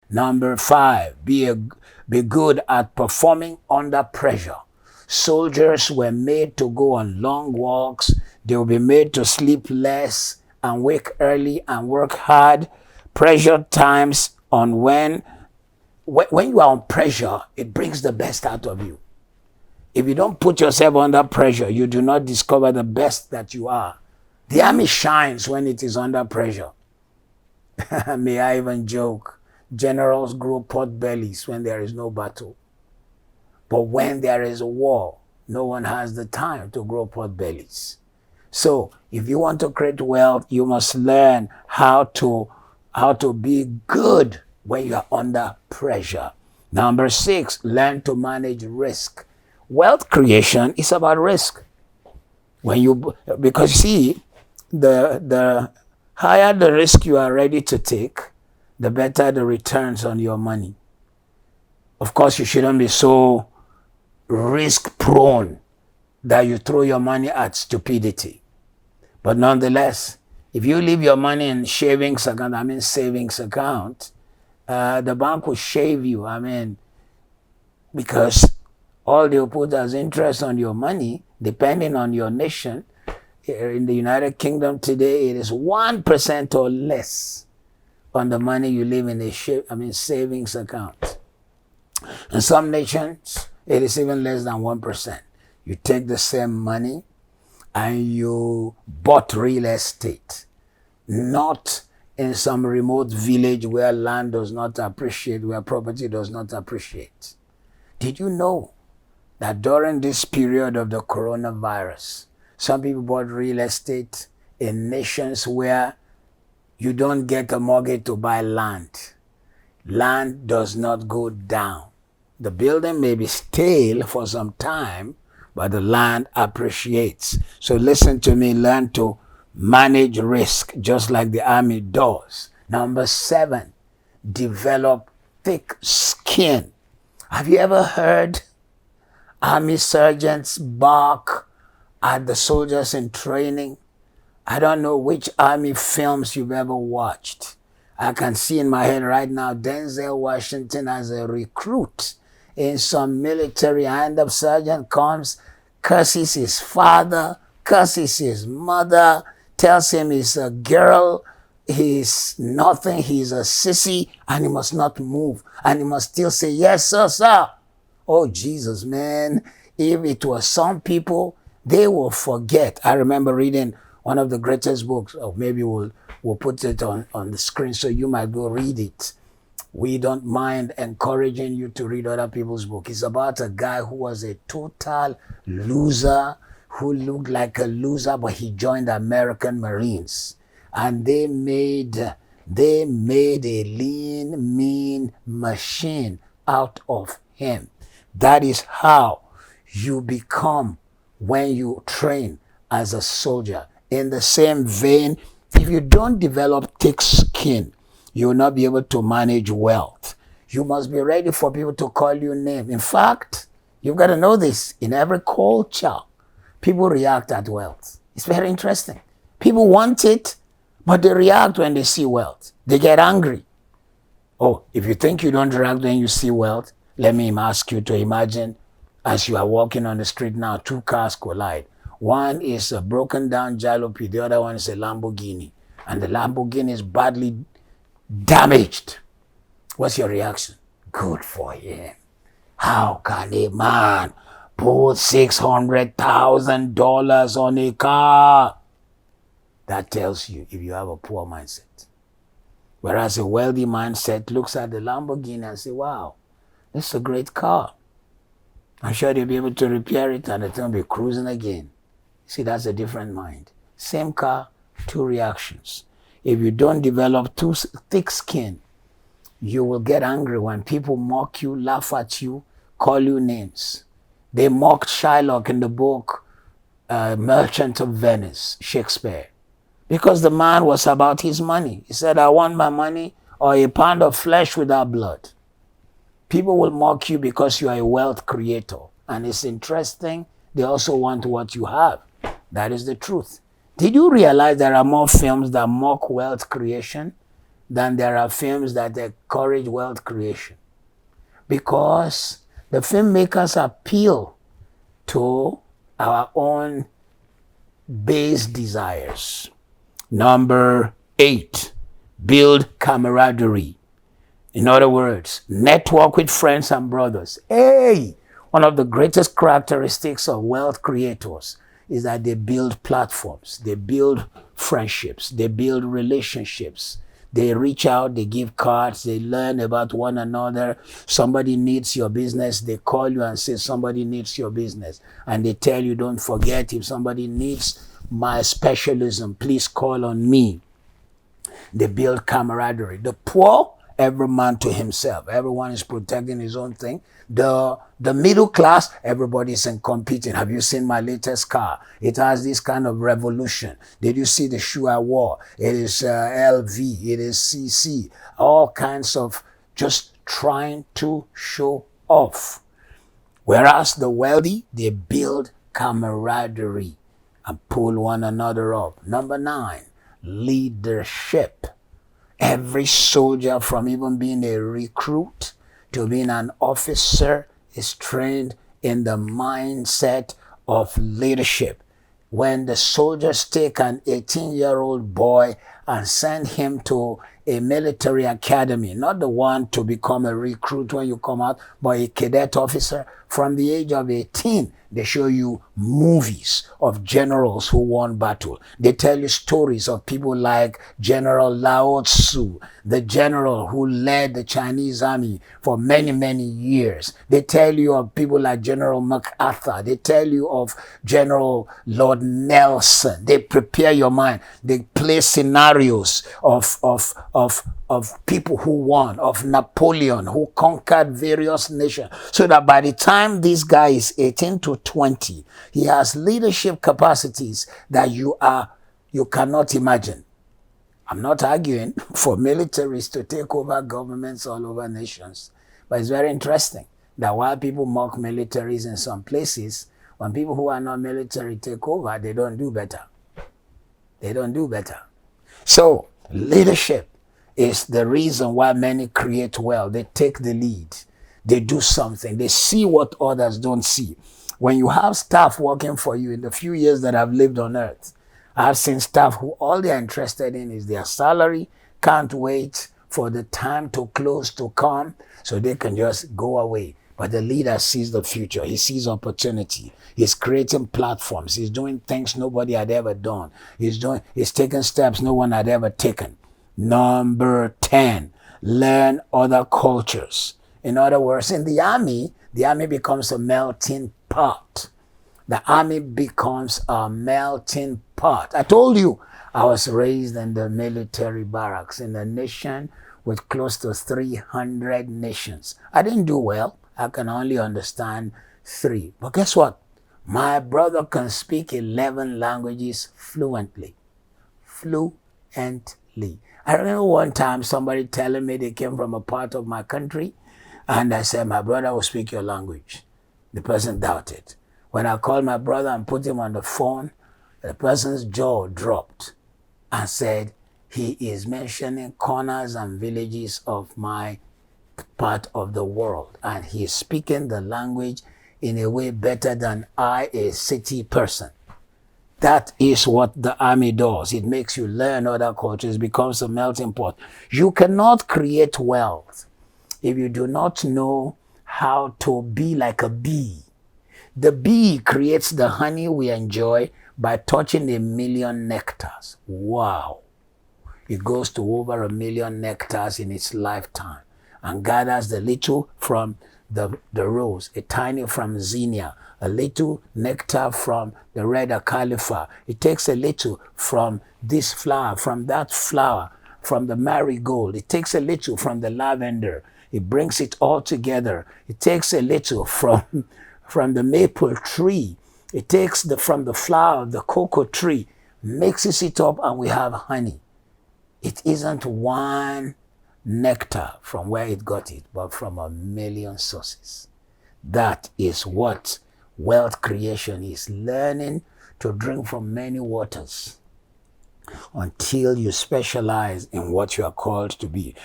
Number 5, be good at performing under pressure. Soldiers were made to go on long walks. They will be made to sleep less and wake early and work hard. Pressure times on when you are on pressure, it brings the best out of you. If you don't put yourself under pressure, you do not discover the best that you are. The army shines when it is under pressure. May I even joke? Generals grow pot bellies when there is no battle. But when there is a war, no one has the time to grow pot bellies. So if you want to create wealth, you must learn how to be good when you are under pressure. Number 6, learn to manage risk. Wealth creation is about risk. Because see, the higher the risk you are ready to take, the better the returns on your money. Of course, you shouldn't be so risk prone that you throw your money at stupidity. But nonetheless, if you leave your money in savings account, the bank will shave you. Because all they'll put as interest on your money, depending on your nation. In the United Kingdom today, it is 1% or less on the money you leave in a savings account. In some nations, it is even less than 1%. You take the same money and you bought real estate, not in some remote village where land does not appreciate, where property does not appreciate. Did you know that during this period of the coronavirus, some people bought real estate in nations where you don't get a mortgage to buy land? Land does not go down. The building may be stale for some time, but the land appreciates. So listen to me, learn to manage risk just like the army does. Number 7, develop thick skin. Have you ever heard army sergeants bark at the soldiers in training? I don't know which army films you've ever watched. I can see in my head right now Denzel Washington as a recruit in some military, and the sergeant comes, curses his father, curses his mother, tells him he's a girl, he's nothing, he's a sissy, and he must not move. And he must still say, yes, sir, sir. Oh, Jesus, man. If it was some people, they will forget. I remember reading one of the greatest books, or maybe we'll put it on the screen so you might go read it. We don't mind encouraging you to read other people's books. It's about a guy who was a total loser, who looked like a loser, but he joined the American Marines. And they made a lean, mean machine out of him. That is how you become when you train as a soldier. In the same vein, if you don't develop thick skin, you will not be able to manage wealth. You must be ready for people to call you names. In fact, you've got to know this. In every culture, people react at wealth. It's very interesting. People want it, but they react when they see wealth. They get angry. Oh, if you think you don't react when you see wealth, let me ask you to imagine as you are walking on the street now, 2 cars collide. One is a broken down jalopy, the other one is a Lamborghini. And the Lamborghini is badly damaged. What's your reaction? Good for him. How can a man put $600,000 on a car? That tells you if you have a poor mindset. Whereas a wealthy mindset looks at the Lamborghini and say, wow, this is a great car. I'm sure they'll be able to repair it and it'll be cruising again. See, that's a different mind. Same car, 2 reactions. If you don't develop too thick skin, you will get angry when people mock you, laugh at you, call you names. They mocked Shylock in the book Merchant of Venice, Shakespeare, because the man was about his money. He said, I want my money or a pound of flesh without blood. People will mock you because you are a wealth creator. And it's interesting, they also want what you have. That is the truth. Did you realize there are more films that mock wealth creation than there are films that encourage wealth creation, because the filmmakers appeal to our own base desires. Number 8, build camaraderie. In other words, network with friends and brothers. Hey, one of the greatest characteristics of wealth creators is that they build platforms, they build friendships, they build relationships. They reach out, they give cards, they learn about one another. Somebody needs your business, they call you and say somebody needs your business. And they tell you, don't forget, if somebody needs my specialism, please call on me. They build camaraderie. The poor, every man to himself. Everyone is protecting his own thing. The middle class, everybody's in competing. Have you seen my latest car? It has this kind of revolution. Did you see the shoe I wore? It is LV, it is CC, all kinds of just trying to show off. Whereas the wealthy, they build camaraderie and pull one another up. Number 9, leadership. Every soldier, from even being a recruit to being an officer, is trained in the mindset of leadership. When the soldiers take an 18-year-old boy and send him to a military academy, not the one to become a recruit when you come out, but a cadet officer, from the age of 18, they show you movies of generals who won battle. They tell you stories of people like General Lao Tzu, the general who led the Chinese army for many, many years. They tell you of people like General MacArthur. They tell you of General Lord Nelson. They prepare your mind. They play scenarios of people who won, of Napoleon, who conquered various nations, so that by the time this guy is 18 to 20, he has leadership capacities that you cannot imagine. I'm not arguing for militaries to take over governments all over nations, but it's very interesting that while people mock militaries in some places, when people who are not military take over, they don't do better. They don't do better. So leadership is the reason why many create wealth. They take the lead. They do something. They see what others don't see. When you have staff working for you, in the few years that I've lived on earth, I've seen staff who all they're interested in is their salary, can't wait for the time to close to come so they can just go away. But the leader sees the future. He sees opportunity. He's creating platforms. He's doing things nobody had ever done. He's taking steps no one had ever taken. Number 10, learn other cultures. In other words, in the army becomes a melting pot. The army becomes a melting pot. I told you, I was raised in the military barracks in a nation with close to 300 nations. I didn't do well. I can only understand 3. But guess what? My brother can speak 11 languages fluently. Fluently. I remember one time somebody telling me they came from a part of my country, and I said, my brother will speak your language. The person doubted. When I called my brother and put him on the phone, the person's jaw dropped and said, he is mentioning corners and villages of my part of the world, and he is speaking the language in a way better than I, a city person. That is what the army does. It makes you learn other cultures, becomes a melting pot. You cannot create wealth if you do not know how to be like a bee. The bee creates the honey we enjoy by touching 1,000,000 nectars. Wow. It goes to over 1,000,000 nectars in its lifetime and gathers the little from the rose, a tiny from zinnia, a little nectar from the red acalypha. It takes a little from this flower, from that flower, from the marigold. It takes a little from the lavender. It brings it all together. It takes a little from the maple tree. It takes from the flower of the cocoa tree, mixes it up, and we have honey. It isn't one nectar from where it got it, but from 1,000,000 sources. That is what wealth creation is, learning to drink from many waters. until you specialize in what you are called to be.